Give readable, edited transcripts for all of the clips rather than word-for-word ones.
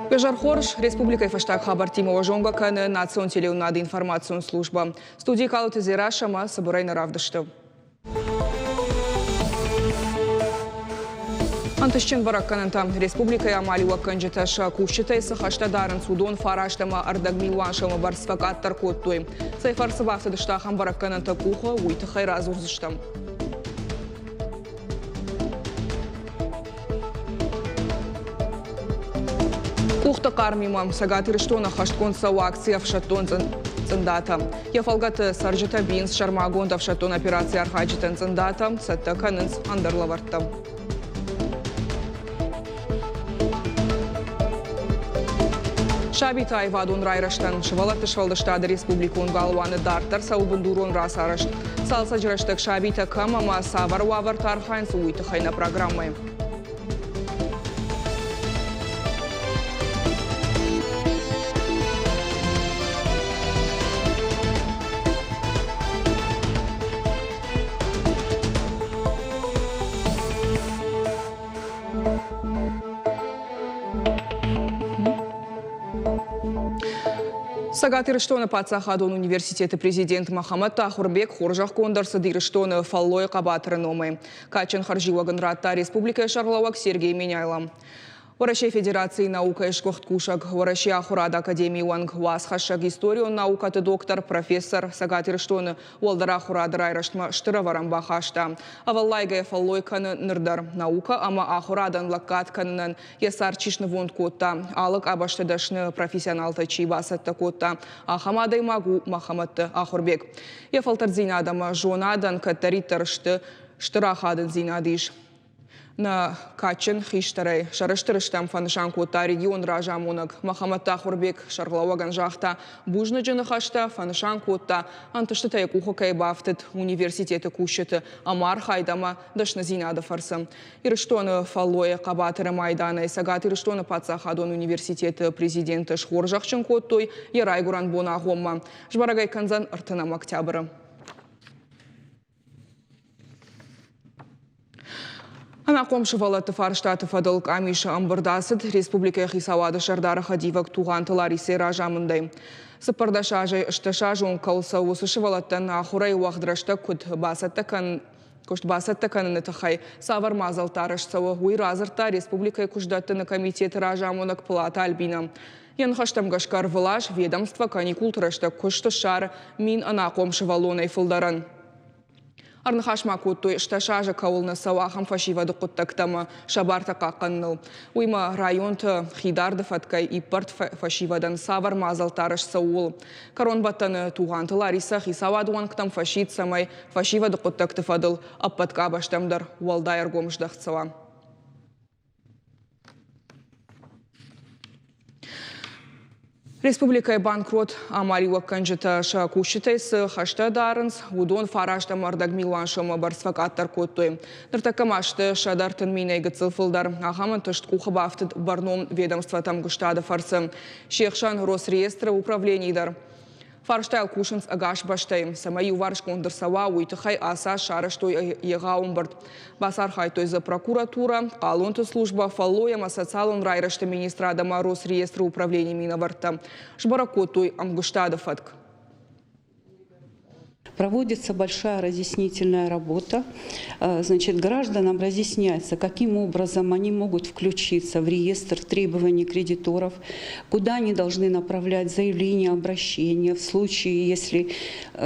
Пежар Хорш, Республика Фаштаг Хабар Тимова Жонга Каны, Национ телеунады информацион служба. Студии Калуты Зира Шама, Сабурайна Равдаштов. Антышчен бараккананта Республика Амалиуа Канджиташа Кушчитайса Хаштадарын Судон Фараштама Ардагмилуаншама Барсфакаттар Коттуй. Сайфарса Бахтадаштахам бараккананта Куха Уйта Хайразурзыштам. Кухта кармима сагатырыштона хаштконса акция в шатон цендата. Я фалгат саржета бинс шармагонда в шатон операции архаджитен цендата сатта канынс андарлаварта. Шабита Айвадун Райраштан, Швалата Швалдаштада Республикун Галваны Дартар, Саубундурон Расарашт. Салса Джраштак Шабита Камама, Саварвавар Тархайнс Уитахай на программы. Сагатырыштоны Пацахадон университеты президент Махамад Тахурбек Хоржах Кондарса дырыштоны фаллой кабатыры номы. Качен Харживаган Ратта Республика Шарлауак Сергей Меняйлам. Варашей Федерации наука Ишкохткушак, Варашей Ахурада Академии Уанг Васхашак историю наукаты доктор, профессор Сагатырыштоны Уалдара Ахурада Райраштма Штыраварам Бахашта. Аваллайгая фаллой каны нырдар наука, ама Ахурадан лакат канынан ясар чишны вон котта, алык абаштадашны профессионал тачи басатта котта, Ахамадай Магу Махамадты Ахурбек. Ефалтар зинадама жонадан каттариттарышты Штырахадын зинадиш. На Качен Хиштарай, Шараштырыштам фанышан кота регион Ражамунак, Махамад Тахурбек, Шарлауаган Жахта, Бужнаджаны Хашта, фанышан кота, Антыштытай Кухакай Бафтет, университеты Кушеты, Амар Хайдама, Дашназинада Фарсам. Ирыштоны Фаллоя Кабатыра Майдана и Сагат Ирыштоны Пацахадон университеты президента Шхоржахчын Коттой, Ярайгуран Бона Гомма, Жбарагай Канзан Артанам Октября. Ана комшывалаты фарштаты фадылк амиша амбырдасыд республика Хисавады Шардара Хадивак туғантылар исе ражамындай. Сыпырдашажай ышташажон калса осышывалаттан ахурай уақдрашта күд басатта каныны тахай савар мазалтарыш сауы уйразырта республика куждаттыны комитеті ражамынак плата альбина. Ян хаштам гашкар вылаш ведомство каникул тұрашта күшті шар мин ана комшывалонай фылдаран. Арнахашма куттой шташажа каулна савахам фашивады куттактама шабарта каканныл. Уйма районты хидарды фаткай и парт фашивадан савар мазалтарыш саул. Карон баттаны туғанты Лариса хисавадуан ктам фашид самай фашивады куттакты фадыл аппатка баштамдар уалдайыр гомждахцава. Республика банкрот Амалиуа Канджита Шакушитайс Хаштадарынс Удон Фарашта Мардагмилуаншама Барсфакаттар Коттой. Нартакамашты Шадартын Минайга Цифылдар Ахаман Тышт Кухабафтыд Барном ведомства там Гуштада Фарсы. Шехшан Росреестра управленийдар. Фарштайл Кушинс Агаш Баштайм. Самаю Варш Кондырсава Уйтахай Аса Шараштой Егаумбард. Басар Хайтой за прокуратура, Калунты служба Фаллоя Масацалун Райрашта министрадама Росреестра управления Минаварта. Шбаракотуй Амгуштада Фатк. Проводится большая разъяснительная работа. Значит, гражданам разъясняется, каким образом они могут включиться в реестр требований кредиторов, куда они должны направлять заявления, обращения в случае, если,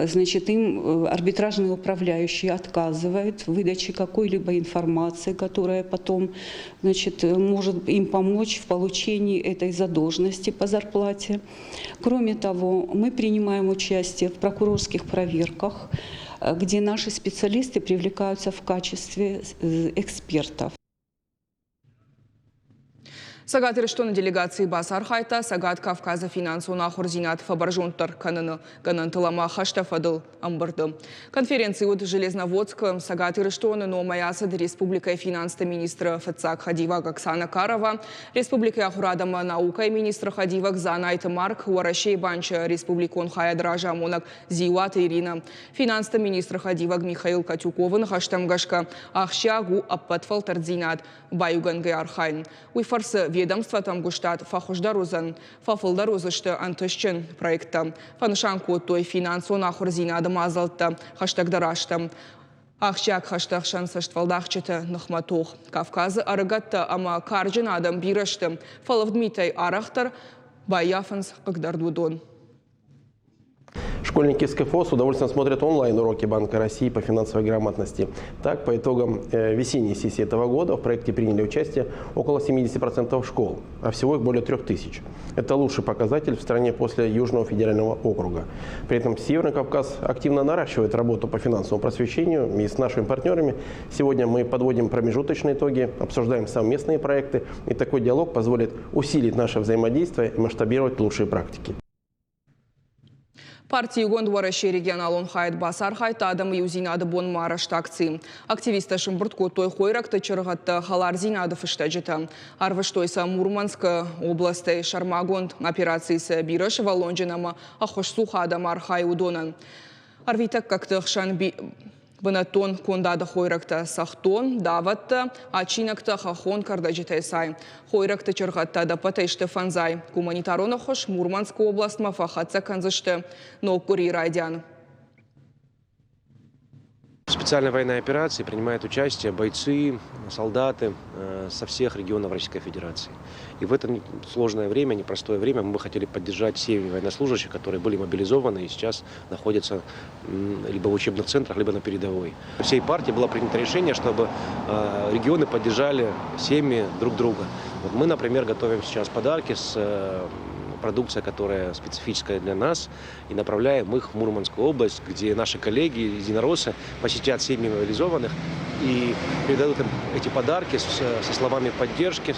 значит, им арбитражный управляющий отказывает в выдаче какой-либо информации, которая потом, значит, может им помочь в получении этой задолженности по зарплате. Кроме того, мы принимаем участие в прокурорских проверках, где наши специалисты привлекаются в качестве экспертов. Сагат Ириштон делегации Басар Хайта, Сагат Кавказа финансу нахур Зинатов оборжонтар канантылама хаштафадыл амбырды. Конференции от Железноводска Сагат Ириштон номаясады Республика финанста министра Фацак Хадива Оксана Карова, Республика Ахурадама наука и министра Хадива Занайта Марк, Уарашей Банча Республикон Хаядража Монак Зиуата Ирина, финанста министра Хадива Михаил Катюковын хаштамгашка Ахщагу Аппатфал Тардзинат Баюганге Архайн. Уйфарсы ведомство там гуштат фахуждарузан, фафылдарузышты антышчын проекта. Фаншанку той финансу нахур Зинады мазалты хаштагдарашты. Ахчак хаштаг шансаштвалдахчыты нахматух. Кавказы арыгатты, ама карджин адам бирашты. Фалов Дмитрий Арахтар, Баяфанс Кагдардудон. Школьники с КФО с удовольствием смотрят онлайн-уроки Банка России по финансовой грамотности. Так, по итогам весенней сессии этого года в проекте приняли участие около 70% школ, а всего их более 3000. Это лучший показатель в стране после Южного федерального округа. При этом Северный Кавказ активно наращивает работу по финансовому просвещению. И с нашими партнерами сегодня мы подводим промежуточные итоги, обсуждаем совместные проекты. И такой диалог позволит усилить наше взаимодействие и масштабировать лучшие практики. Партия Гондвараши регионалон хайт Басар хайт адам юзинады бон мараштакци. Активисты Шымбыртко той хойракты чырғатты халар зинады фыштаджыты. Арвыштойса Мурманска областы Шармагонд операциясы бирыш валонжынама ахошсуха адам архай удонан. Арвитак как-то Бынатон кондады хойракты сахтон, даватты, ачинакты хахон кардаджытай сай. Хойракты чырғатты да патайшты фанзай. Гуманитарона хош Мурманская область мафахатса канзышты, но кури райдян. В специальной военной операции принимают участие бойцы, солдаты со всех регионов Российской Федерации. И в это сложное время, непростое время, мы бы хотели поддержать семьи военнослужащих, которые были мобилизованы и сейчас находятся либо в учебных центрах, либо на передовой. Всей партии было принято решение, чтобы регионы поддержали семьи друг друга. Вот мы, например, готовим сейчас подарки с продукция, которая специфическая для нас, и направляем их в Мурманскую область, где наши коллеги, единороссы, посетят семьи мобилизованных и передадут им эти подарки со словами поддержки.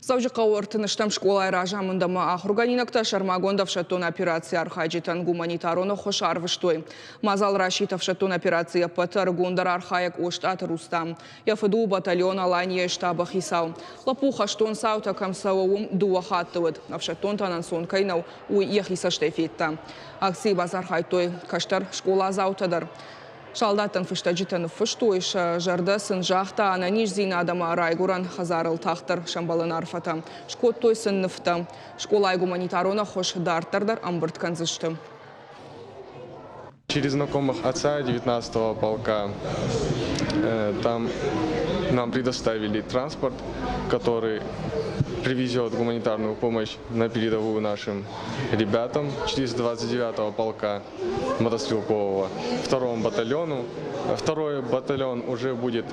Саужыққа ортыныштам школа айражамындама ахурганинакта Шармагондов шатон операция архайджитан гуманитароны хош арвыштой. Мазал Рашитов шатон операция патар гондар архаяк оштат Рустам. Яфыду батальон алания штаба хисау. Лапуха штон саута камсауым дуахаттывыд. Авшатон танансон кайнау уй яхиса штефетта. Акции базар хайтой каштар школа заутадар. Шалдаттан фыштаджитан фыштойш жарды сынжақта ананиш зинадама райгуран хазарыл тахтар шамбалын арфата. Шкот той сынныфта. Школай гуманитарона хош дартардар амбырт канзышты. Через знакомых отца 19-го полка там нам предоставили транспорт, который привезет гуманитарную помощь на передовую нашим ребятам 429-го полка мотострелкового, 2-му батальону. 2-й батальон уже будет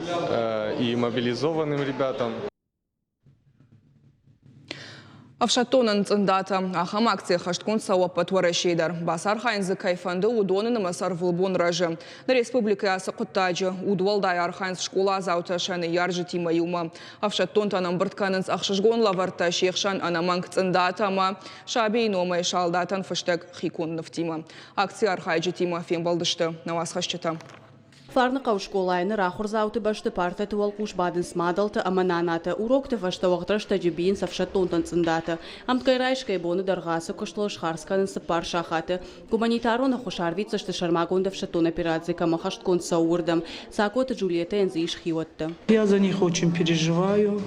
и мобилизованным ребятам. Авшатонан цендата ахам акция хашткон сауа патварашейдар. Басар хайнзы кайфанды удонын масар вылбон ражы. На республика асықыттаджы удвалдай архайнз школа зауташаны яржы тима юма. Авшатон танам біртканынз ақшышгон лаварта шеқшан анаманг цендата ма шабей номай шалдатан фыштаг хикон нафтима. Акция архайджы тима фембалдышты. Навас хашчыта. Фарнықау школайны рахур зауты башты парта туалкуш бадын смадалты амананаты урокты вашта вақтырышта жебейін савшатонтан цындаты. Амткай райшкай боны дарғасы күшлыш харсканын сыпар шахаты. Гуманитароны хушарвицышты Шармагондов шатон операции камахашткон саурдам. Сакоты Джульетта энзиш хиотты. Я за них очень переживаю.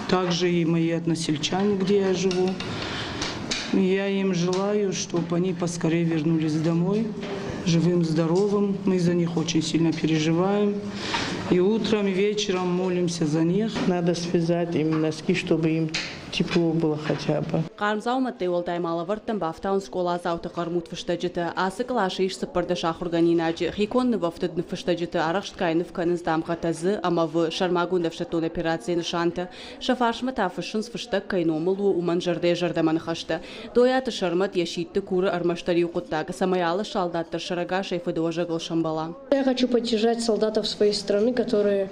Также и мои односельчане, где я живу. Я им желаю, чтобы они поскорее вернулись домой, живым, здоровым. Мы за них очень сильно переживаем. И утром, и вечером молимся за них. Надо связать им носки, чтобы им тепло было хотя бы. Қармзау маттай олтай малавырттан бафтаун школа зауты қармут фыштаджыты. Асықыл ашиш сыпырды шахурганинаджы. Хиконны вафтыдны фыштаджыты арақшткайны вканыз дамқатазы, ама в Шармагондов шатон операции нышанты. Шафаршмата фышынс фыштак кайномылу уман жарды жардаманы хашты. Дояты шармат яшитты куры армаштари уқыттағы. Самаялы шалдаттыр шарага шайфы дожагыл шамбала. Я хочу поддержать солдатов своей страны, которые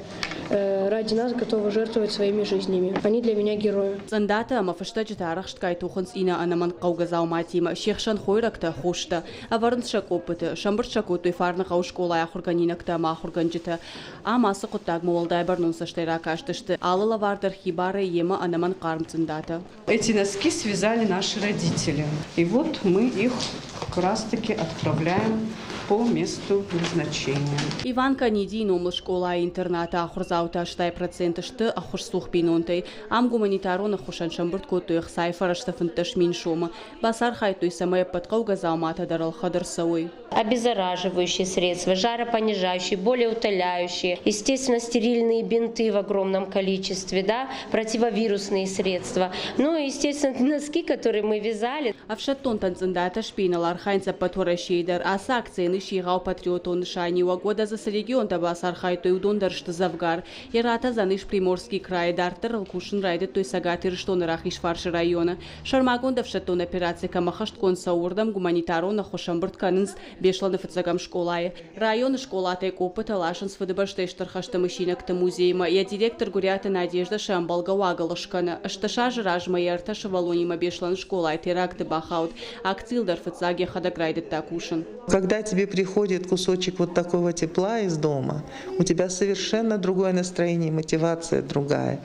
ради нас готовы жертвовать своими жизнями. Они для меня герои. Цандата ама фаштаджита арахшткай туханс ина анаман қаугазау матима шехшан хойракта хушта аварншак опыты шамбыршаку туйфарны қаушколая хурганинакта ма хурганджита ама сықутаг муалдай барнунса штайра каштышты алыла вардар хибары ема анаман қарм цандата. Эти носки связали наши родители. И вот мы их как раз-таки отправляем по месту назначения. Иванка Нидин умл школа интерната ахурзаута штай процентышты ахурсух пинонтай ам гуманитарон ахушан шамбурт котуих сайфара штафынташ миншома басар хайтуй самая подкауга заумата дарал хадр сауи. Обеззараживающие средства, жаропонижающие, болеутоляющие, естественно, стерильные бинты в огромном количестве, да, противовирусные средства. Ну и, естественно, носки, которые мы вязали. А в шаттон танцендата шпинал архайнца патворашейдер, а с акцией нышигау патриотон нышанива года за регион табасар хайтуй удондаршты завгар. Ярата за ныш Приморский край дартер алкушин райдет той сагатыр что нарахиш фарши района. Шармагонда в шаттон операции камахашткон саурдам гуманитарона хошамбурт канынс бешланы фацагам школае. Район школатай опыта лашын с фадыбаштештер хаштамышинакта музейма. Я директор гурята Надежда Шамбалга Вагалышкана. Ашташа жражма ярта шавалонима бешлан школай теракты бахаут. Акцилдар фацаге хадаграйдет такушин. Когда тебе приходит кусочек вот такого тепла из дома, у тебя совершенно другое настроение, мотивация другая.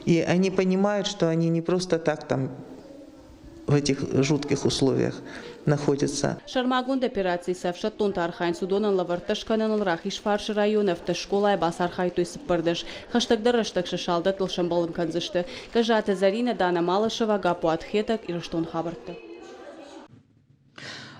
И они понимают, что они не просто так там в этих жутких условиях находятся. Шармагунд операции савшаттон тархайн судонан лаварташканан рахиш фарш районов та школай басархай той сыпырдыш. Хаштагдар раштак шашалдат лшамбалым канзышты. Кажата Зарина Дана Малышева гапу атхетак и раштон хабарты.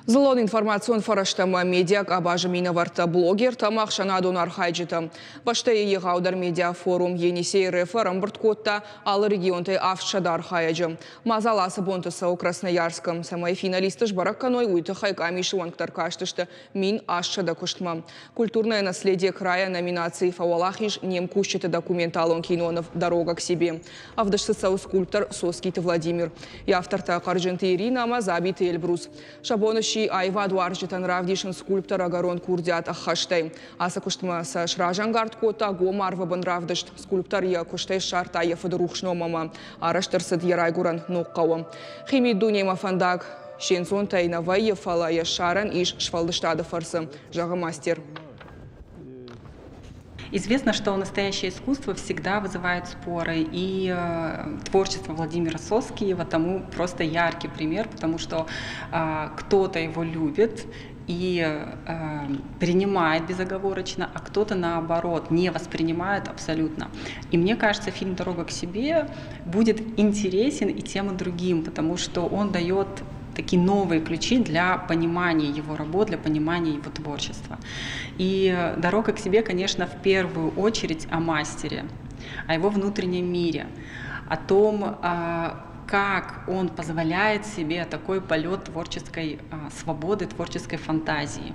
Злон информацион фараштама медиак абажы минаварта блогер тамақ шанадон архайджита. Башта егаудар медиа форум енисей реферам бұрткотта алы регионты авшада архайджы. Мазаласы бонтыса у Красноярском. Самай финалисты жбаракканой уйты хайкамиши ванктар каштышты мин ашшада куштма. Культурное наследие края номинации фауалахиш нем кущиты документалон кинонов «Дорога к себе». Авдашсыса скульптор Соскиты Владимир. И авторта Карженты Ирина Мазабиты Эльбрус. Шабоныши Айва Дуаржитан Равдишин скульптор Агарон Курдят Ахаштай. Аса куштма са шражангард кота гомар вабан равдышт скульптор я куштай шарта я фадорухшно мама. Араштырсыд ярайгуран ноккауам. Хими дунема фандак. Шенсон тайнава ефала я шаран иш швалдыштады фарсым. Жага мастер. Известно, что настоящее искусство всегда вызывает споры, и творчество Владимира Соскиева тому просто яркий пример, потому что кто-то его любит и принимает безоговорочно, а кто-то наоборот не воспринимает абсолютно. И мне кажется, фильм «Дорога к себе» будет интересен и тем и другим, потому что он дает такие новые ключи для понимания его работ, для понимания его творчества. И «Дорога к себе», конечно, в первую очередь о мастере, о его внутреннем мире, о том, как он позволяет себе такой полет творческой свободы, творческой фантазии.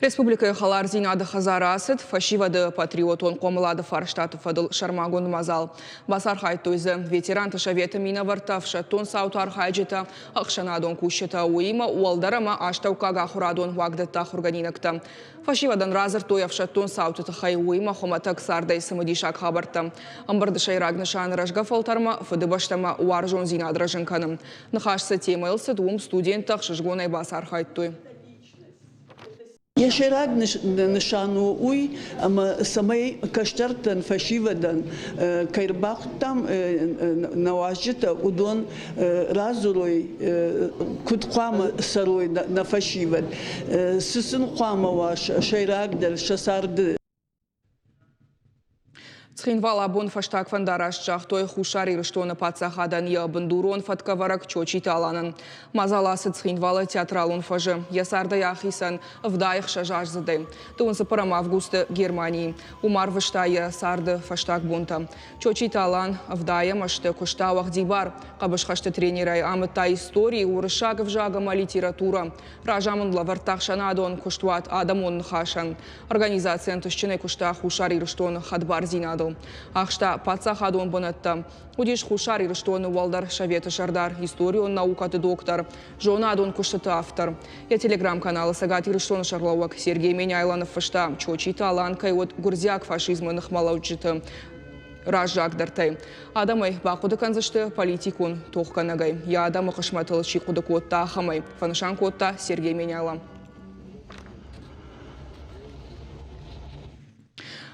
Республика Халар Зинады Хазарасыд, фашивады патриотон комылады фарштаты фадыл Шармагон Мазал. Басар хайтойзы, ветеран ташаветы минаварта фшаттон саутар хайджита, ақшанадон кушета уима, уалдарама аштаукага хурадон вагдатта хурганинакта. Фашивадан разыр той фшаттон саутыты хай уима, хоматак сардай самадишак хабарта. Амбардышай рагнышан ражгафалтарма, фадыбаштама уаржон зинадражынканым. Нахашса темайлсы двум студентах шыжгонай басар хайтой. Яшераг нышану уй, ама самай каштартан фашивадан кайрбахтам наважита удон разурой кутқама сарой на фашивад. Сысын қама ваш шайрагдар шасарды. Цхинвал абон фаштак фандараш чахтой хушари рыштоны пацахадан я бандурон фаткаварак чочи таланын. Мазаласы цхинвала театралун фажы. Ясарда яхисан вдаях шажажзады. Тунсы парам августа Германии. Умар выштая сарды фаштак бунта. Чочи талан вдая машты куштавах дибар. Кабышхашты тренерай амыта истории урышагов жагама литература. Ражамын лавартах шанадон куштуат адамон хашан. Организация антышчыны куштах хушари рыштоны хадбар зинады. адыл. Ақшта патсақ адуын бұнатты. Удиш хушар ирыштуаны уалдар шаветы шардар, историю наукаты доктор, жона адуын күштіті автор. Я телеграм-каналы сагат ирыштуаны шарлауак Сергей Меняйланов фышта, чочиты аланкай от гурзяк фашизмы нахмалаучыты. Ражак дартай. Адамай бақуды канзышты политикун тоққанагай. Я адамы қышматылы шиқуды котта ахамай. Фанышан котта Сергей Меняйлам.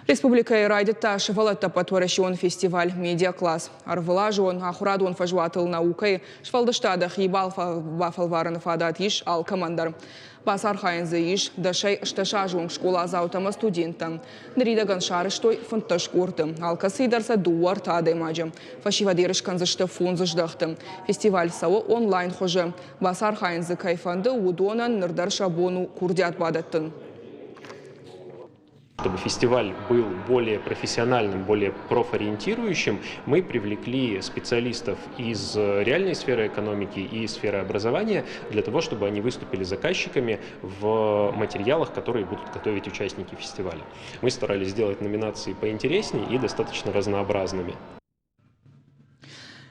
Республика Ирайдетта шывалатта патуаращион фестиваль «Медиа-класс». Арвылажуон, ахурадуон фажуатыл наукай, швалдыштада хибал бафалвараны фадат иш ал командар. Басар хайнзы иш, дашай шташажуон школа заутама студента. Нридаган шарыштой фунташ курты. Алкасыдарса дуар тадай маджа. Фашивадирыш канзышты фунзыждахты. Фестиваль сауы онлайн хожы. Басар хайнзы кайфанды удонан нырдар шабону курдят бадаттын. Чтобы фестиваль был более профессиональным, более профориентирующим, мы привлекли специалистов из реальной сферы экономики и сферы образования для того, чтобы они выступили заказчиками в материалах, которые будут готовить участники фестиваля. Мы старались сделать номинации поинтереснее и достаточно разнообразными.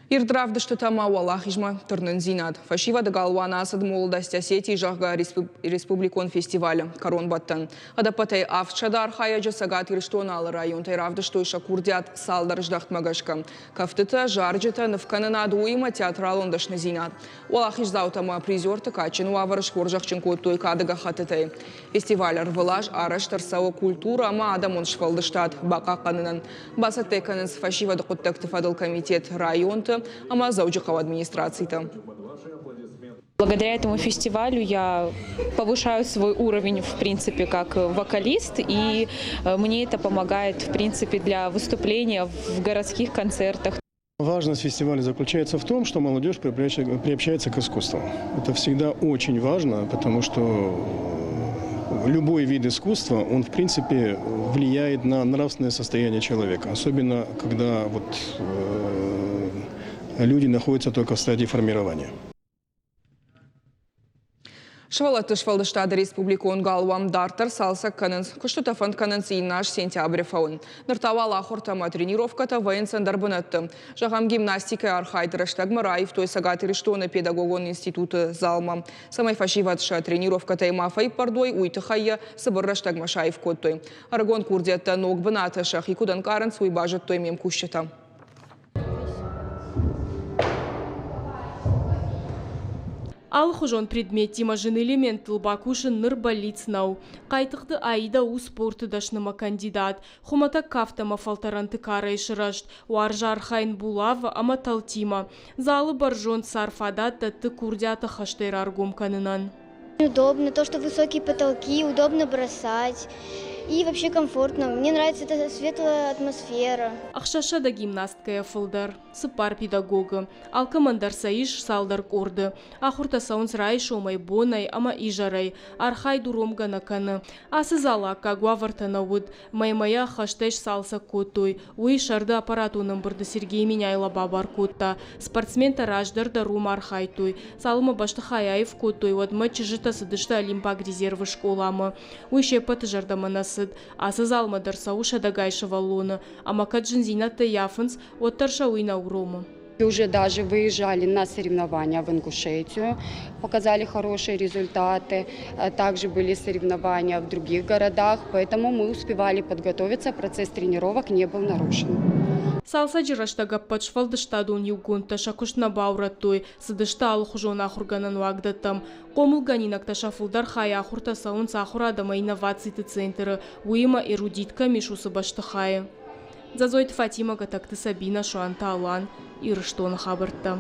Ирдравдышты тама уалахижма тұрнын зинат. Фашива дыгалуана асыд молдасти Осетии жағға республикон фестиваля корон баттан. Адапатай авчадар хаяджа сагат ирштоналы район тайравдыштой шакурдят салдар ждахт магашка. Кафтыта жарджыта навканына адуима театралон дашны зинат. Уалахиж заутама призерты качыну аварыш хоржақчын коттой кадыга хатытай. Фестиваль арвылаж араш тарсауа культура ама адамон шфалдыштат бақа қанынан. Басаттай канынс фашива дықуттакты фадыл комитет районты ама заучикова администрации-то. Благодаря этому фестивалю я повышаю свой уровень, в принципе, как вокалист, и мне это помогает, в принципе, для выступления в городских концертах. Важность фестиваля заключается в том, что молодежь приобщается к искусству. Это всегда очень важно, потому что любой вид искусства, он, в принципе, влияет на нравственное состояние человека, особенно когда люди находятся только в стадии формирования. Швалаты швалдыштады республикон галуам дартар салса канынс. Күштіті фонд канынс наш сентябрь фаун. Ныртавала ахортама тренировката воен сандарбынатты. Жағам гимнастика архайдырыштаг Мараев той сагаты рештоны педагогон институты залма. Самай фашиватша тренировката имафай пардой уйтыхайя сыбырраштаг Машаев коттой. Арагон курдетта ног бынаты шахикудан карын свой бажет той мем кущета. Ал хожон предмет тимажын элемент тылбакушын ныр болицнау. Кайтықты айда у спорты дашныма кандидат. Хумата кафтама фалтаранты карайшырашт. Уаржа архайн булава ама талтима. Залы баржон сарфадат ты курдята хаштайр аргум канынан. Удобно, то, что высокие потолки, удобно бросать. И вообще комфортно. Мне нравится эта светлая атмосфера. Ақшашада гимнастка яфылдар, сыпар педагога. Алкамандар саиш салдар корды. Ахурта саунс райш омай бонай, ама ижарай. Архай дуромга наканы. Асызала кагуавартана уд. Маймая хаштеш салса котой. Уи шарда аппаратуным бұрды Сергей Меняйла бабар котта. Спортсмен тараждар да рум архайтой. Салыма башты хаяев котой. Вадма чыжыта сыдышта олимпак резервы школамы. Уи шепаты жардаманас. Асыз алмадар сауша дагайша валона, а макаджин зинатта яфанс оттарша уйна урома. Уже даже выезжали на соревнования в Ингушетию, показали хорошие результаты. Также были соревнования в других городах, поэтому мы успевали подготовиться, процесс тренировок не был нарушен. Салса жираштага пачфалдыштадун югунта шакушна баураттой, сыдышта алхужон ахурганан вагдатам. Комулганинак ташафулдар хая ахурта саун сахурадама инновации центры, уима эрудитка мишусы баштахая. Зазойт Фатима гатакты Сабина Шуанта Алан ирыштон хабыртта.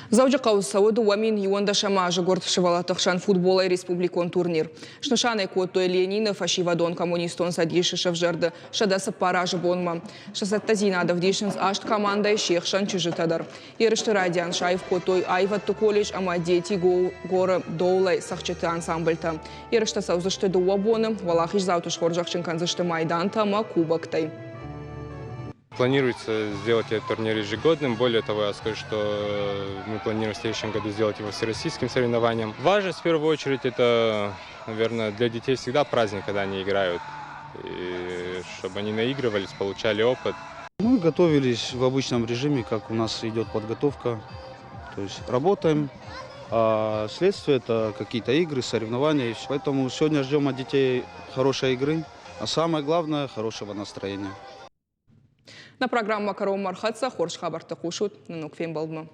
Заужы қауысауыды уамин юонда шамажы горд шывалатықшан футбола республикон турнир. Шнышаны коттой Ленина фашивадон коммунистон садиши шавжарды шадасы паражы бонма. Шасатта зинадов дишінс ашт командай шехшан чыжытадар. Ерішті радиан шайв коттой айватты колледж ама дети горы доулай сақчыты ансамбльта. Ерішті саузышты дуа боны, валахиш заутыш хоржақчын канзышты майданта ама кубактай. Планируется сделать этот турнир ежегодным. Более того, я скажу, что мы планируем в следующем году сделать его всероссийским соревнованием. Важность в первую очередь это, наверное, для детей всегда праздник, когда они играют. и чтобы они наигрывались, получали опыт. Мы готовились в обычном режиме, как у нас идет подготовка. То есть работаем, а следствие это какие-то игры, соревнования. И все. Поэтому сегодня ждем от детей хорошей игры, а самое главное – хорошего настроения. На программа «Каром Мархатса» Хорш Хабарта Кушут, Нанук Фейм Балдма.